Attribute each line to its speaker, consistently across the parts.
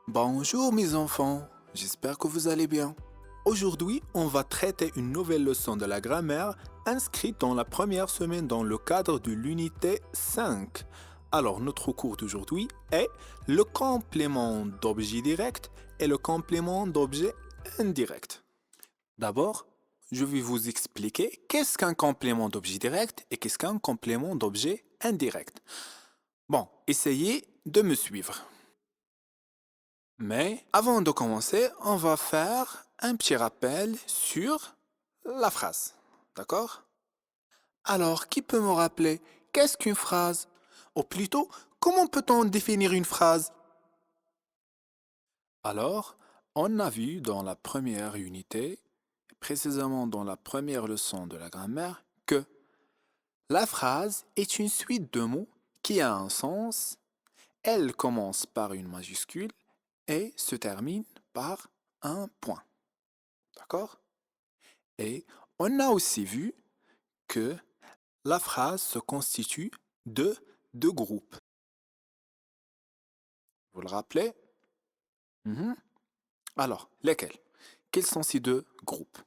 Speaker 1: Bonjour mes enfants, j'espère que vous allez bien. Aujourd'hui, on va traiter une nouvelle leçon de la grammaire inscrite dans la première semaine dans le cadre de l'unité 5. Alors, notre cours d'aujourd'hui est le complément d'objet direct et le complément d'objet indirect. D'abord, je vais vous expliquer qu'est-ce qu'un complément d'objet direct et qu'est-ce qu'un complément d'objet indirect. Bon, essayez de me suivre. Mais avant de commencer, on va faire un petit rappel sur la phrase. D'accord? Alors, qui peut me rappeler qu'est-ce qu'une phrase? Ou plutôt, comment peut-on définir une phrase? Alors, on a vu dans la première unité, précisément dans la première leçon de la grammaire, que la phrase est une suite de mots qui a un sens. Elle commence par une majuscule et se termine par un point. D'accord? Et on a aussi vu que la phrase se constitue de deux groupes. Vous le rappelez? Mhm. Alors, lesquels? Quels sont ces deux groupes?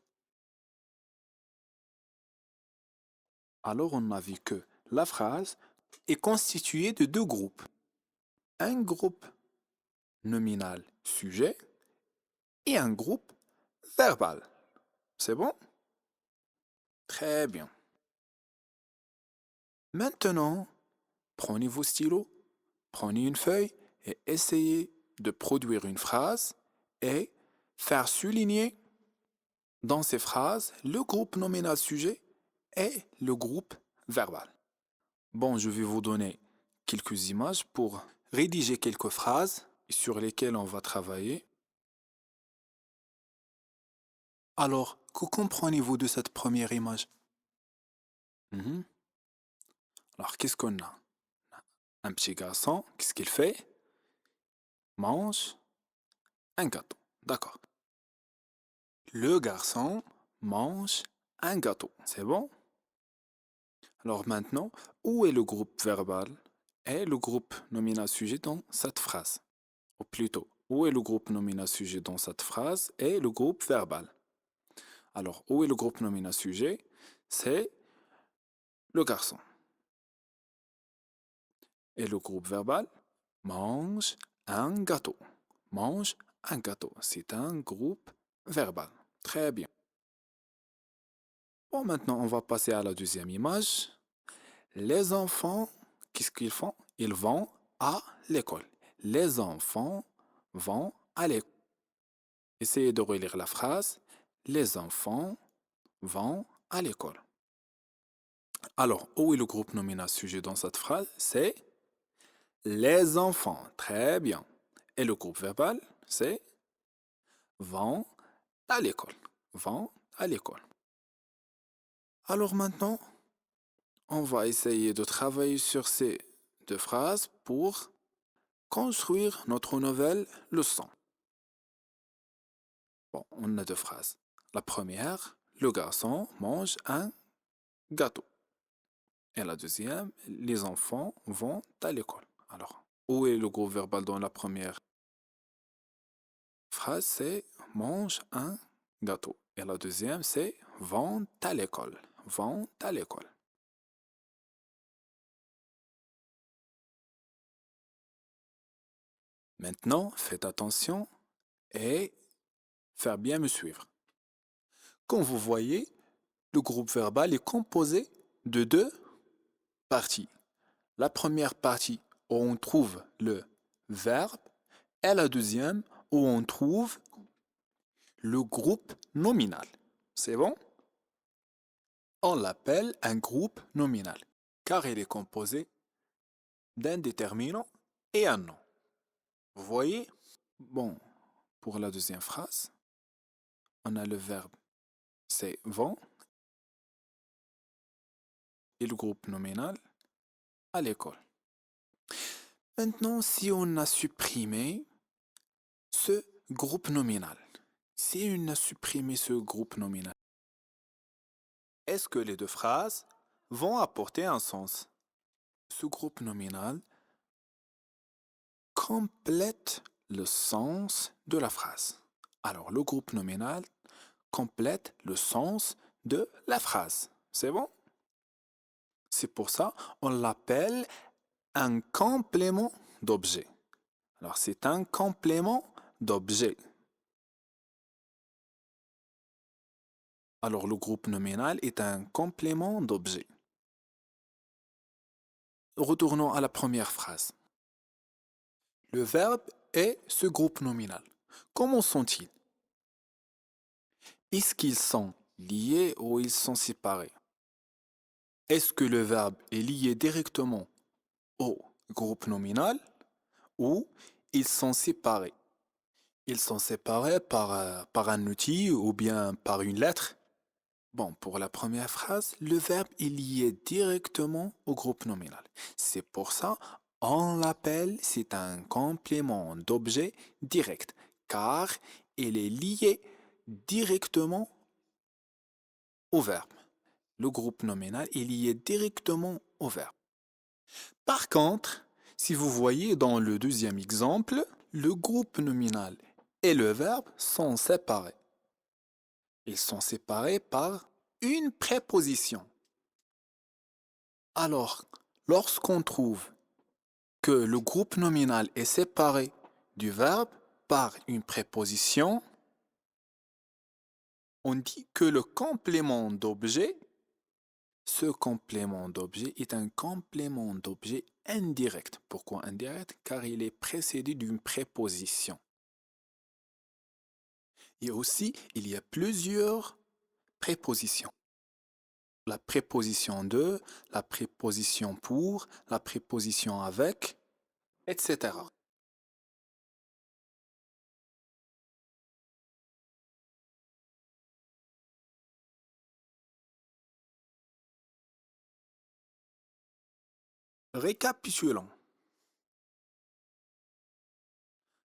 Speaker 1: Alors, on a vu que la phrase est constituée de deux groupes. Un groupe nominal sujet et un groupe verbal. C'est bon? Très bien. Maintenant, prenez vos stylos, prenez une feuille et essayez de produire une phrase et faire souligner dans ces phrases le groupe nominal sujet et le groupe verbal. Bon, je vais vous donner quelques images pour rédiger quelques phrases sur lesquelles on va travailler. Alors, que comprenez-vous de cette première image? Mhm. Alors, qu'est-ce qu'on a? Un petit garçon, qu'est-ce qu'il fait? Mange un gâteau. D'accord. Le garçon mange un gâteau. C'est bon? Alors maintenant, où est le groupe verbal et le groupe nominal sujet dans cette phrase? Ou plutôt, où est le groupe nominal sujet dans cette phrase et le groupe verbal? Alors, où est le groupe nominal sujet? C'est le garçon. Et le groupe verbal? Mange un gâteau. Mange un gâteau. C'est un groupe verbal. Très bien. Bon, maintenant, on va passer à la deuxième image. Les enfants, qu'est-ce qu'ils font? Ils vont à l'école. Les enfants vont à l'école. Essayez de relire la phrase. Les enfants vont à l'école. Alors, où est le groupe nominal sujet dans cette phrase? C'est les enfants. Très bien. Et le groupe verbal, c'est vont à l'école. Vont à l'école. Alors maintenant, on va essayer de travailler sur ces deux phrases pour construire notre nouvelle leçon. Bon, on a deux phrases. La première, le garçon mange un gâteau. Et la deuxième, les enfants vont à l'école. Alors, où est le groupe verbal dans la première phrase? C'est mange un gâteau. Et la deuxième, c'est vont à l'école. Vont à l'école. Maintenant, faites attention et faire bien me suivre. Comme vous voyez, le groupe verbal est composé de deux parties. La première partie où on trouve le verbe et la deuxième où on trouve le groupe nominal. C'est bon? On l'appelle un groupe nominal car il est composé d'un déterminant et un nom. Vous voyez? Bon, pour la deuxième phrase, on a le verbe c'est vont et le groupe nominal à l'école. Maintenant, si on a supprimé ce groupe nominal, si on a supprimé ce groupe nominal, est-ce que les deux phrases vont apporter un sens? Ce groupe nominal complète le sens de la phrase. Alors, le groupe nominal complète le sens de la phrase. C'est bon? C'est pour ça on l'appelle un complément d'objet. Alors, c'est un complément d'objet. Alors, le groupe nominal est un complément d'objet. Retournons à la première phrase. Le verbe est ce groupe nominal. Comment sont-ils? Est-ce qu'ils sont liés ou ils sont séparés? Est-ce que le verbe est lié directement au groupe nominal ou ils sont séparés? Ils sont séparés par un outil ou bien par une lettre? Bon, pour la première phrase, le verbe est lié directement au groupe nominal. C'est pour ça on l'appelle, c'est un complément d'objet direct, car il est lié directement au verbe. Le groupe nominal est lié directement au verbe. Par contre, si vous voyez dans le deuxième exemple, le groupe nominal et le verbe sont séparés. Ils sont séparés par une préposition. Alors, lorsqu'on trouve que le groupe nominal est séparé du verbe par une préposition, on dit que le complément d'objet, ce complément d'objet est un complément d'objet indirect. Pourquoi indirect? Car il est précédé d'une préposition. Et aussi, il y a plusieurs prépositions. La préposition de, la préposition pour, la préposition avec, etc. Récapitulons.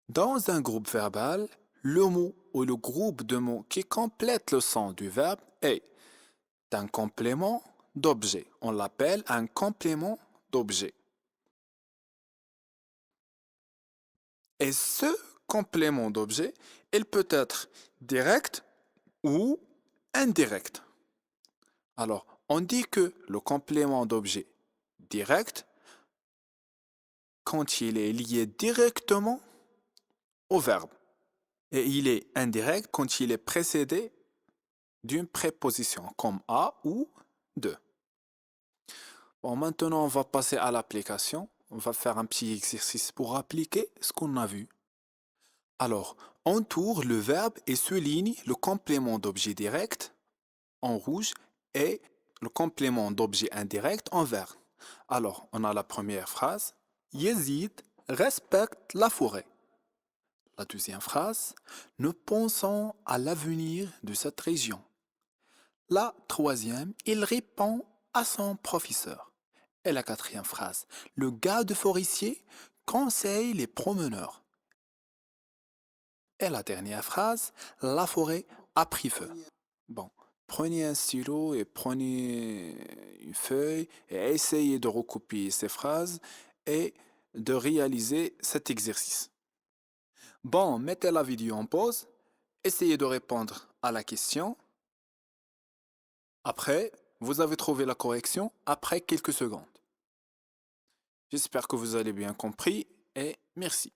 Speaker 1: Dans un groupe verbal, le mot ou le groupe de mots qui complète le sens du verbe est un complément d'objet. On l'appelle un complément d'objet. Et ce complément d'objet, il peut être direct ou indirect. Alors, on dit que le complément d'objet direct, quand il est lié directement au verbe, et il est indirect quand il est précédé d'une préposition, comme à ou de. Bon, maintenant, on va passer à l'application. On va faire un petit exercice pour appliquer ce qu'on a vu. Alors, entoure le verbe et souligne le complément d'objet direct en rouge et le complément d'objet indirect en vert. Alors, on a la première phrase. Yazid respecte la forêt. La deuxième phrase. Nous pensons à l'avenir de cette région. La troisième. Il répond à son professeur. Et la quatrième phrase. Le garde forestier conseille les promeneurs. Et la dernière phrase. La forêt a pris feu. Bon, prenez un stylo et prenez une feuille et essayez de recopier ces phrases et de réaliser cet exercice. Bon, mettez la vidéo en pause, essayez de répondre à la question. Après, vous avez trouvé la correction après quelques secondes. J'espère que vous avez bien compris et merci.